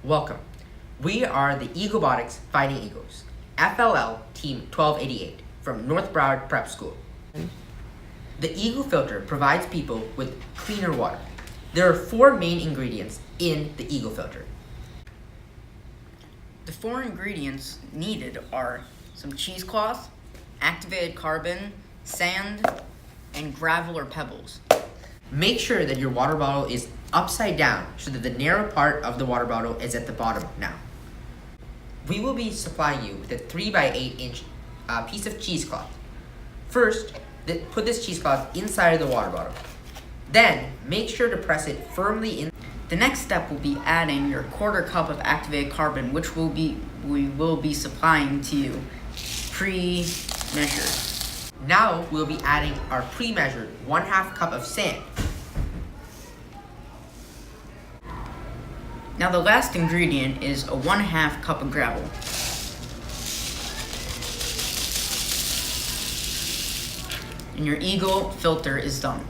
Welcome. We are the Eaglebotics Fighting Eagles, FLL Team 1288 from North Broward Prep School. The Eagle filter provides people with cleaner water. There are 4 main ingredients in the Eagle filter. The 4 ingredients needed are some cheesecloth, activated carbon, sand, and gravel or pebbles. Make sure that your water bottle is upside down so that the narrow part of the water bottle is at the bottom now. We will be supplying you with a 3 by 8 inch piece of cheesecloth. First, put this cheesecloth inside of the water bottle. Then, make sure to press it firmly in. The next step will be adding your 1/4 cup of activated carbon, which we will be supplying to you pre-measured. Now we'll be adding our pre-measured 1/2 cup of sand. Now the last ingredient is a 1/2 cup of gravel. And your Eagle filter is done.